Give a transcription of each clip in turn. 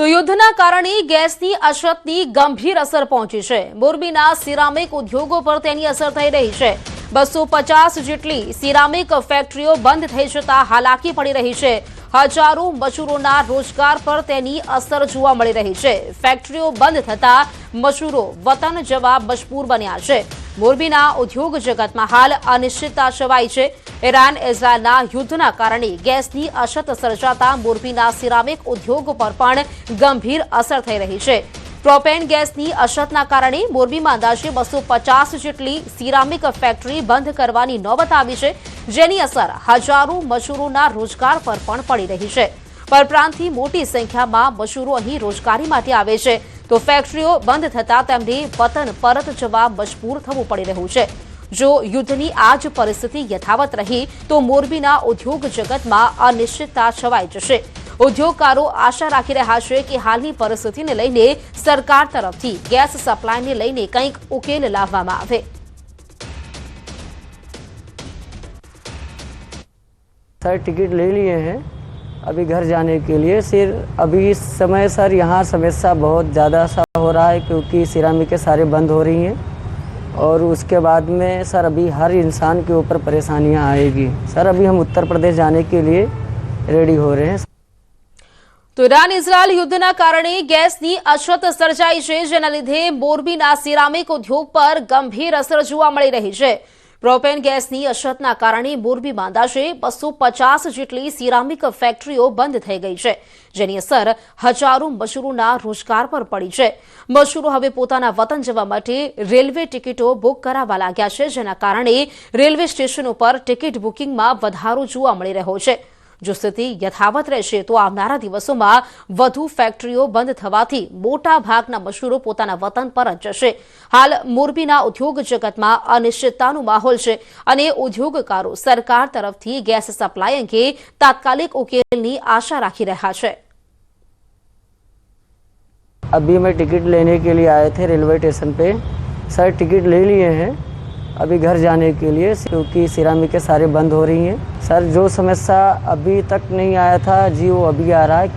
તો યુદ્ધના કારણે ગેસની અછતની ગંભીર અસર પહોંચી છે। મોરબીના સિરામિક ઉદ્યોગો પર તેની અસર થઈ રહી છે। 250 જેટલી સિરામિક ફેક્ટરીઓ બંધ થઈ જતા હાલાકી પડી રહી છે। હજારો મજૂરોના રોજગાર પર તેની અસર જોવા મળી રહી છે। ફેક્ટરીઓ બંધ થતા મજૂરો વતન જવા મજબૂર બન્યા છે। મોરબીના ઉદ્યોગ જગતમાં હાલ અનિશ્ચિતતા છવાઈ છે। ઈરાન ઇઝરાયલના યુદ્ધના કારણે ગેસની અછત સર્જાતા મોરબીના સિરામિક ઉદ્યોગ પર પણ ગંભીર અસર થઈ રહી છે। પ્રોપેન ગેસની અછતના કારણે મોરબીમાં અંદાજે 250 જેટલી સિરામિક ફેક્ટરી બંધ કરવાની નોબત આવી છે, જેની અસર હજારો મજૂરોના રોજગાર પર પણ પડી રહી છે। પરપ્રાંતથી મોટી સંખ્યામાં મજૂરો અહીં રોજગારી માટે આવે છે, તો ફેક્ટરીઓ બંધ થતા તેમને વતન પરત જવા મજબૂર થવું પડી રહ્યું છે। જો યુદ્ધની આ જ પરિસ્થિતિ યથાવત રહી તો મોરબીના ઉદ્યોગ જગતમાં અનિશ્ચિતતા છવાઈ જશે। ઉદ્યોગકારો આશા રાખી રહ્યા છે કે હાલની પરિસ્થિતિને લઈને સરકાર તરફથી ગેસ સપ્લાયને લઈને કંઈક ઉકેલ લાવવામાં આવે। सर टिकट ले लिए हैं अभी घर जाने के लिए। सिर्फ अभी इस समय सर यहाँ समस्या बहुत ज़्यादा सा हो रहा है क्योंकि सिरामिक सारे बंद हो रही हैं और उसके बाद में सर अभी हर इंसान के ऊपर परेशानियाँ आएगी। सर अभी हम उत्तर प्रदेश जाने के लिए रेडी हो रहे हैं। તો ઈરાન ઇઝરાયલ યુદ્ધના કારણે ગેસની અછત સર્જાઈ છે, જેના લીધે મોરબીના સિરામિક ઉદ્યોગ પર ગંભીર અસર જોવા મળી રહી છે। પ્રોપેન ગેસની અછતના કારણે મોરબીમાં અંદાજે 250 જેટલી સિરામિક ફેક્ટરીઓ બંધ થઈ ગઈ છે, જેની અસર હજારો મજૂરોના રોજગાર પર પડી છે। મજૂરો હવે પોતાના વતન જવા માટે રેલવે ટિકિટો બુક કરાવવા લાગ્યા છે, જેના કારણે રેલવે સ્ટેશનો પર ટિકિટ બુકિંગમાં વધારો જોવા મળી રહ્યો છે। જો સ્થિતિ યથાવત રહેશે તો આવનારા દિવસોમાં વધુ ફેક્ટરીઓ બંધ થવાથી મોટા ભાગના મજૂરો પોતાના વતન પરત જશે। હાલ મોરબીના ઉદ્યોગ જગતમાં અનિશ્ચિતતાનો માહોલ છે અને ઉદ્યોગકારો સરકાર તરફથી ગેસ સપ્લાય અંગે તાત્કાલિક ઉકેલની આશા રાખી રહ્યા છે। अभी मैं टिकट लेने के लिए आए थे रेलवे स्टेशन पे। सर टिकट ले लिए हैं अभी घर जाने के लिए क्योंकि सिरामिक सारे बंद हो रही हैं। सर जो समस्या अभी तक नहीं आया था जी वो अभी आ रहा है।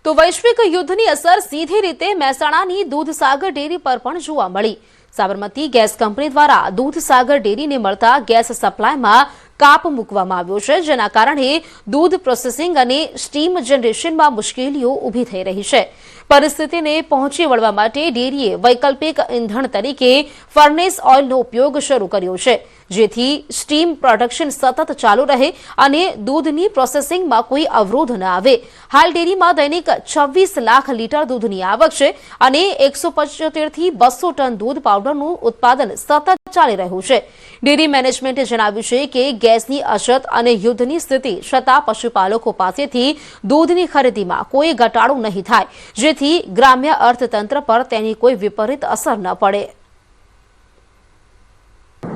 તો વૈશ્વિક યુદ્ધની અસર સીધી રીતે મહેસાણાની દૂધસાગર ડેરી પર પણ જોવા મળી। સાબરમતી ગેસ કંપની દ્વારા દૂધસાગર ડેરીને મળતા ગેસ સપ્લાયમાં કાપ મૂકવામાં આવ્યો છે, જેના કારણે દૂધ પ્રોસેસિંગ અને સ્ટીમ જનરેશનમાં મુશ્કેલીઓ ઊભી થઈ રહી છે। પરિસ્થિતિને પહોંચી વળવા માટે ડેરીએ વૈકલ્પિક ઇંધણ તરીકે ફર્નેસ ઓઇલનો ઉપયોગ શરૂ કર્યો છે, જેથી સ્ટીમ પ્રોડક્શન સતત ચાલુ રહે અને દૂધની પ્રોસેસિંગમાં કોઈ અવરોધ ન આવે। હાલ ડેરીમાં દૈનિક 26 લાખ લીટર દૂધની આવક છે અને 175 થી 200 ટન દૂધ પાવડરનું ઉત્પાદન સતત ચાલી રહ્યું છે। ડેરી મેનેજમેન્ટે જણાવ્યું છે કે ગેસની અછત અને યુદ્ધની સ્થિતિ છતાં પશુપાલકો પાસેથી દૂધની ખરીદીમાં કોઈ ઘટાડો નહીં થાય, જેથી ગ્રામ્ય અર્થતંત્ર પર તેની કોઈ વિપરીત અસર ન પડે।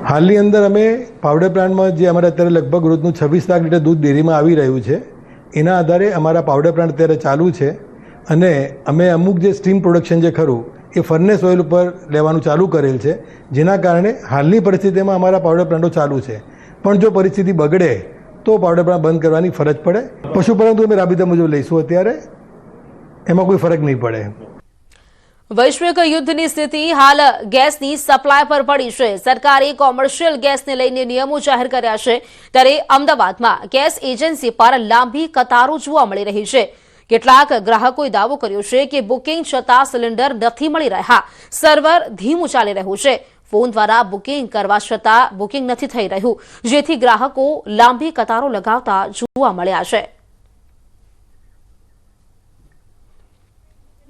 હાલની અંદર અમે પાવડર પ્લાન્ટમાં જે અમારે અત્યારે લગભગ રોજનું 26 લાખ લીટર દૂધ ડેરીમાં આવી રહ્યું છે, એના આધારે અમારા પાવડર પ્લાન્ટ અત્યારે ચાલુ છે અને અમે અમુક જે સ્ટીમ પ્રોડક્શન જે ખરું એ ફર્નેસ ઓઇલ ઉપર લેવાનું ચાલુ કરેલ છે, જેના કારણે હાલની પરિસ્થિતિમાં અમારા પાવડર પ્લાન્ટો ચાલુ છે। પણ જો પરિસ્થિતિ બગડે તો પાવડર પ્લાન્ટ બંધ કરવાની ફરજ પડે। પશુપાલન તો અમે રાબેતા મુજબ લઈશું, અત્યારે એમાં કોઈ ફરક નહીં પડે। વૈશ્વિક યુદ્ધની સ્થિતિ હાલ ગેસની સપ્લાય પર પડી છે। સરકારે કોમર્શિયલ ગેસને લઈને નિયમો જાહેર કર્યા છે, ત્યારે અમદાવાદમાં ગેસ એજન્સી પર લાંબી કતારો જોવા મળી રહી છે। કેટલાક ગ્રાહકોએ દાવો કર્યો છે કે બુકિંગ છતાં સિલિન્ડર નથી મળી રહ્યા, સર્વર ધીમું ચાલી રહ્યું છે, ફોન દ્વારા બુકિંગ કરવા છતાં બુકિંગ નથી થઈ રહ્યું, જેથી ગ્રાહકો લાંબી કતારો લગાવતા જોવા મળ્યા છે।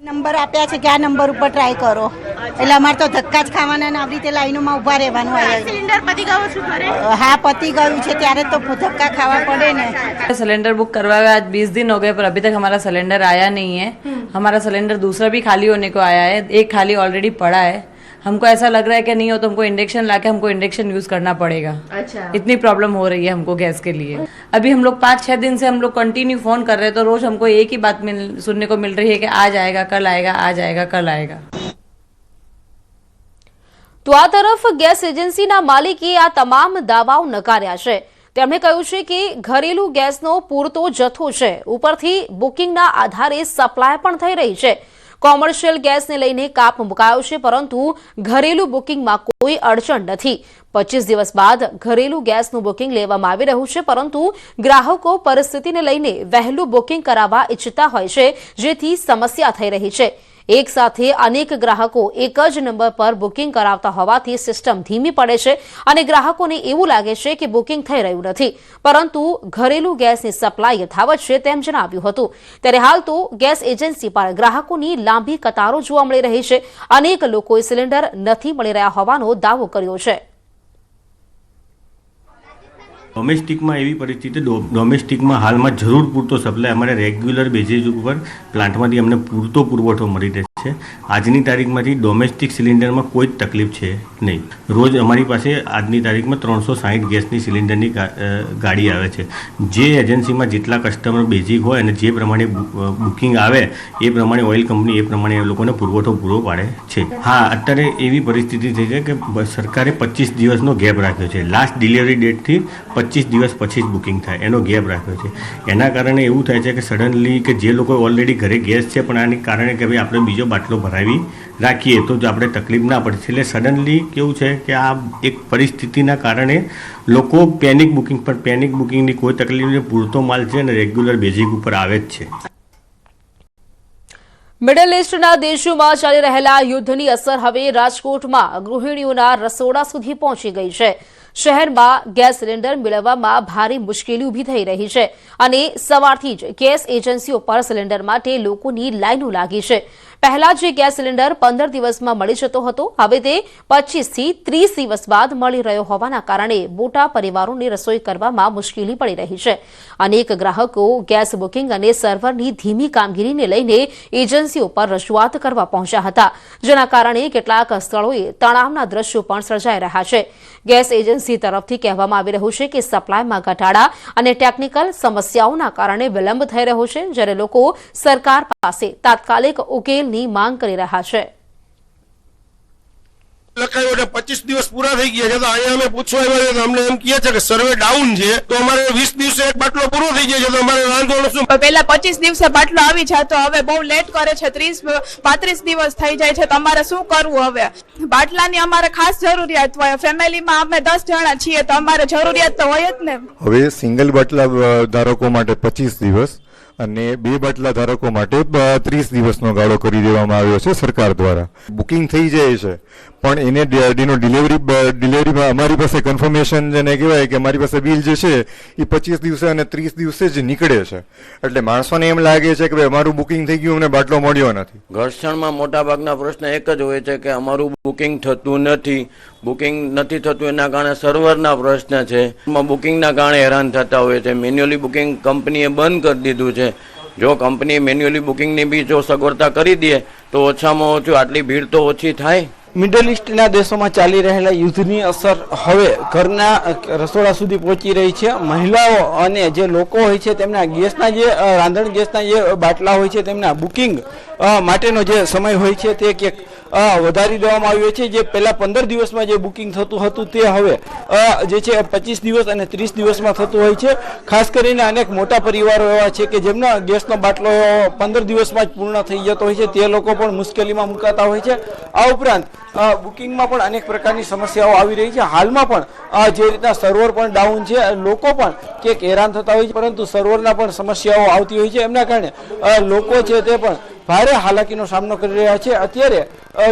નંબર આપ્યા છે કે આ નંબર ઉપર ટ્રાય કરો, એટલે અમારે તો ધક્કા જ ખાવાના ને આવી રીતે લાઈનોમાં ઊભા રહેવાનું હોય। सिलेंडर पति गयो छु घरे હા પતી ગયું છે ત્યારે તો ધક્કા ખાવા પડે ને। सिलेंडर बुक करवाए आज 20 दिन हो गए पर अभी तक हमारा सिलेंडर आया नहीं है। हमारा सिलेंडर दूसरा भी खाली होने को आया है, एक खाली ऑलरेडी पड़ा है। हमको ऐसा लग रहा है कि नहीं हो तो हमको इंडक्शन लाके हमको इंडक्शन यूज करना पड़ेगा। अच्छा, इतनी प्रॉब्लम हो रही है हमको गैस के लिए। अभी हम लोग 5-6 दिन से हम लोग कंटिन्यू फोन कर रहे हैं, तो रोज हमको एक ही बात सुनने को मिल रही है कि आज आएगा, कल आएगा, आज आएगा, कल आएगा। તો આ તરફ ગેસ એજન્સીના માલિકે આ તમામ દાવાઓ નકાર્યા છે। તેમણે કહ્યું છે કે ઘરેલું ગેસનો પૂરતો જથ્થો છે, ઉપરથી બુકિંગના આધારે સપ્લાય પણ થઈ રહી છે. કોમર્શિયલ ગેસને લઈને કાપ મુકાયો છે, પરંતુ ઘરેલું બુકિંગમાં કોઈ અડચણ નથી. 25 દિવસ બાદ ઘરેલું ગેસનું બુકિંગ લેવામાં આવી રહ્યું છે, પરંતુ ગ્રાહકો પરિસ્થિતિને લઈને વહેલું બુકિંગ કરાવવા ઈચ્છતા હોય છે, જેથી સમસ્યા થઈ રહી છે. એક સાથે અનેક ગ્રાહકો એક જ નંબર પર બુકિંગ કરાવતા હોવાથી સિસ્ટમ ધીમી પડે છે અને ગ્રાહકોને એવું લાગે છે કે બુકિંગ થઈ રહ્યું નથી, પરંતુ ઘરેલું ગેસની સપ્લાય યથાવત છે તેમ જણાવ્યું હતું. ત્યારે હાલ તો ગેસ એજન્સી પર ગ્રાહકોની લાંબી કતારો જોવા મળી રહી છે. અનેક લોકોએ સિલિન્ડર નથી મળી રહ્યા હોવાનો દાવો કર્યો છે. ડોમેસ્ટિકમાં એવી પરિસ્થિતિ, ડોમેસ્ટિકમાં હાલમાં જરૂર પૂરતો સપ્લાય અમારે રેગ્યુલર બેઝિસ ઉપર પ્લાન્ટમાંથી અમને પૂરતો પુરવઠો મળી રહે છે. આજની તારીખમાંથી ડોમેસ્ટિક સિલિન્ડરમાં કોઈ જ તકલીફ છે નહીં. રોજ અમારી પાસે આજની તારીખમાં 360 ગેસની સિલિન્ડરની ગાડી આવે છે. જે એજન્સીમાં જેટલા કસ્ટમર બેઝિક હોય અને જે પ્રમાણે બુકિંગ આવે એ પ્રમાણે ઓઇલ કંપની એ પ્રમાણે એ લોકોને પુરવઠો પૂરો પાડે છે. હા, અત્યારે એવી પરિસ્થિતિ થઈ છે કે સરકારે 25 દિવસનો ગેપ રાખ્યો છે. લાસ્ટ ડિલિવરી ડેટથી 25 દિવસ પછી જ બુકિંગ થાય એનો ગેપ રાખ્યો છે. એના કારણે એવું થાય છે કે સડનલી કે જે લોકો ઓલરેડી ઘરે ગેસ છે પણ આની કારણે કે ભાઈ આપણે બીજો બાટલો ભરાવી રાખીએ તો જ આપણે તકલીફ ના પડે. એટલે સડનલી કેવું છે કે આ એક પરિસ્થિતિના કારણે લોકો પેનિક બુકિંગની કોઈ તકલીફ નહીં. પૂરતો માલ છે અને રેગ્યુલર બેઝિક ઉપર આવે જ છે. મિડલ ઇસ્ટના દેશોમાં ચાલી રહેલા યુદ્ધની અસર હવે રાજકોટમાં ગૃહિણીઓના રસોડા સુધી પહોંચી ગઈ છે. શહેરમાં ગેસ સિલિન્ડર મેળવવામાં ભારે મુશ્કેલી ઊભી થઈ રહી છે અને સવારથી જ ગેસ એજન્સીઓ પર સિલિન્ડર માટે લોકોની લાઈનો લાગી છે. પહેલા જે ગેસ સિલિન્ડર 15 દિવસમાં મળી જતો હતો, હવે તે 25 થી 30 દિવસ બાદ મળી રહ્યો હોવાના કારણે મોટા પરિવારોને રસોઈ કરવામાં મુશ્કેલી પડી રહી છે. અનેક ગ્રાહકો ગેસ બુકિંગ અને સર્વરની ધીમી કામગીરીને લઈને એજન્સીઓ પર રજૂઆત કરવા પહોંચ્યા હતા, જેના કારણે કેટલાક સ્થળોએ તણાવના દ્રશ્યો પણ સર્જાઈ રહ્યા છે. ગેસ એજન્સી તરફથી કહેવામાં આવી રહ્યું છે કે સપ્લાયમાં ઘટાડા અને ટેકનિકલ સમસ્યાઓના કારણે વિલંબ થઈ રહ્યો છે, જ્યારે લોકો સરકાર પાસે તાત્કાલિક ઉકેલની માંગ કરી રહ્યા છે. લખાયું એટલે 25 દિવસ પૂરા થઈ ગયા છે તો અહીંયા અમે પૂછવા આવ્યા તો અમને એમ કહે છે કે સર્વે ડાઉન છે તો અમારે 20 દિવસે એક બાટલો પૂરો થઈ જાય છે તો અમારે રાંધવાનું શું? પહેલા 25 દિવસે બાટલો આવી જતો, હવે બહુ લેટ કરે છે, 30-35 દિવસ થઈ જાય છે તો અમારે શું કરવું? હવે બાટલાની અમારે ખાસ જરૂરિયાત હોય. ફેમિલીમાં અમે 10 જણા છીએ તો અમારે જરૂરિયાત તો હોય જ ને. હવે સિંગલ બાટલા ધારકો માટે 25 દિવસ અને 2 બાટલા ધારકો માટે 30 દિવસનો ગાળો કરી દેવામાં આવ્યો છે સરકાર દ્વારા. બુકિંગ થઈ જાય છે પણ એને ડિલિવરીમાં અમારી પાસે કન્ફર્મેશન જેને કહેવાય કે અમારી પાસે બિલ જે છે એ 25 દિવસે અને 30 દિવસે જ નીકળે છે. એટલે માણસોને એમ લાગે છે કે ભાઈ અમારું બુકિંગ થઈ ગયું, અમને બાટલો મળ્યો નથી. ઘર્ષણમાં મોટાભાગના પ્રશ્ન એક જ હોય છે કે અમારું બુકિંગ થતું નથી. બુકિંગ નથી થતું એના કારણે સર્વરના પ્રશ્ન છે. બુકિંગના કારણે હેરાન થતા હોય છે. મેન્યુઅલી બુકિંગ કંપનીએ બંધ કરી દીધું છે. જો કંપની મેન્યુઅલી બુકિંગની બી જો સગવડતા કરી દે તો ઓછામાં ઓછું આટલી ભીડ તો ઓછી થાય. મિડલ ઇસ્ટના દેશોમાં ચાલી રહેલા યુદ્ધની અસર હવે ઘરના રસોડા સુધી પહોંચી રહી છે. મહિલાઓ અને જે લોકો હોય છે તેમના ગેસના જે રાંધણ ગેસના જે બાટલા હોય છે તેમના બુકિંગ માટેનો જે સમય હોય છે તે ક્યાંક વધારી દેવામાં આવ્યો છે. જે પહેલા 15 દિવસમાં જે બુકિંગ થતું હતું તે હવે જે છે 25 દિવસ અને 30 દિવસમાં થતું હોય છે. ખાસ કરીને અનેક મોટા પરિવારો એવા છે કે જેમનો ગેસનો બાટલો 15 દિવસમાં જ પૂર્ણ થઈ જતો હોય છે, તે લોકો પણ મુશ્કેલીમાં મુકાતા હોય છે. આ ઉપરાંત બુકિંગમાં પણ અનેક પ્રકારની સમસ્યાઓ આવી રહી છે. હાલમાં પણ જે રીતના સર્વર પણ ડાઉન છે, લોકો પણ ક્યાંક હેરાન થતા હોય છે, પરંતુ સર્વરના પણ સમસ્યાઓ આવતી હોય છે. એમના કારણે લોકો છે તે પણ ભારે હાલાકીનો સામનો કરી રહ્યા છે. અત્યારે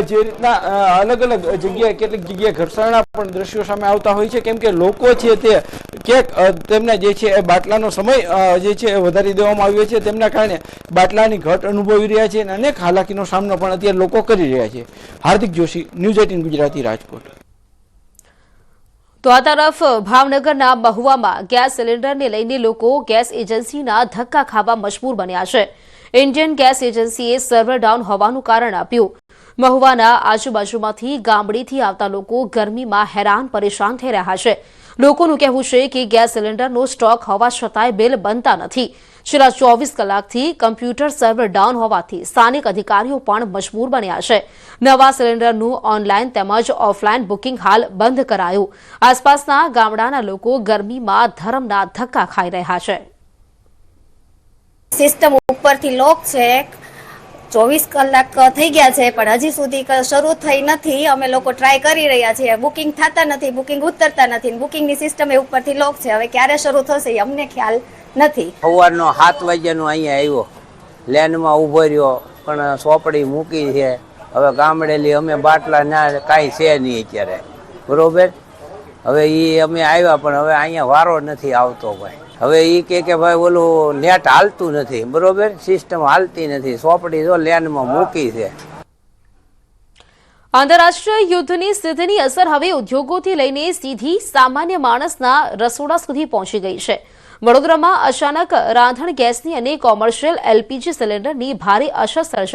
જે રીતના અલગ અલગ જગ્યાએ કેટલીક જગ્યાએ ઘર્ષણના પણ દ્રશ્યો સામે આવતા હોય છે, કેમ કે લોકો છે તે ક્યાંક તેમને જે છે એ બાટલાનો સમય જે છે એ વધારી દેવામાં આવ્યો છે. તેમના કારણે બાટલાની ઘટ અનુભવી રહ્યા છે અને અનેક હાલાકીનો સામનો પણ અત્યારે લોકો કરી રહ્યા છે. હાર્દિક જોશી, ન્યૂઝ 18 ગુજરાતી, રાજકોટ. તો આ તરફ ભાવનગરના મહુવામાં ગેસ સિલિન્ડરને લઈને લોકો ગેસ એજન્સીના ધક્કા ખાવા મજબૂર બન્યા છે. ઇન્ડિયન ગેસ એજન્સીએ સર્વર ડાઉન હોવાનું કારણ આપ્યું. મહુવાના આજુબાજુમાંથી ગામડેથી આવતા લોકો ગરમીમાં હેરાન પરેશાન થઈ રહ્યા છે. લોકોનું કહેવું છે કે ગેસ સિલિન્ડરનો સ્ટોક હોવા છતાંય બિલ બનતા નથી, છેલ્લા 24 કલાકથી કમ્પ્યુટર સર્વર ડાઉન હોવાથી સ્થાનિક અધિકારીઓ પણ મજબૂર બન્યા છે. નવા સિલિન્ડરનું ઓનલાઈન તેમજ ઓફલાઈન બુકિંગ હાલ બંધ કરાયું. આસપાસના ગામડાના લોકો ગરમીમાં ધરમના ધક્કા ખાઈ રહ્યા છે. સિસ્ટમ ઉપરથી લોક છે, 24 કલાક થઈ ગયા છે પણ હજી સુધી શરૂ થઈ નથી. અમે લોકો ટ્રાય કરી રહ્યા છીએ, બુકિંગ થતા નથી, બુકિંગ ઉતરતા નથી. બુકિંગની સિસ્ટમ એ ઉપરથી લોક છે. હવે ક્યારે શરૂ થશે એ અમને ખ્યાલ નથી. સવારનો 7 વાગ્યાનો અહીંયા આવ્યો, લેનમાં ઊભો રહ્યો, પણ સોપડી મૂકી છે. હવે ગામડેલી અમે બાટલા ના કાંઈ છે નહીં અત્યારે, બરોબર. હવે એ અમે આવ્યા પણ હવે અહીંયા વારો નથી આવતો ભાઈ. હવે એ કે ભાઈ ઓલું નેટ હાલતું નથી, બરોબર, સિસ્ટમ હાલતી નથી, સોપડી જો લેનમાં મૂકી છે. આંતરરાષ્ટ્રીય યુદ્ધની સ્થિતિની અસર હવે ઉદ્યોગોથી લઈને સીધી સામાન્ય માણસના રસોડા સુધી પહોંચી ગઈ છે. વડોદરામાં અચાનક રાંધણ ગેસની અને કોમર્શિયલ LPG સિલિન્ડરની ભારે અછત સર્જાઈ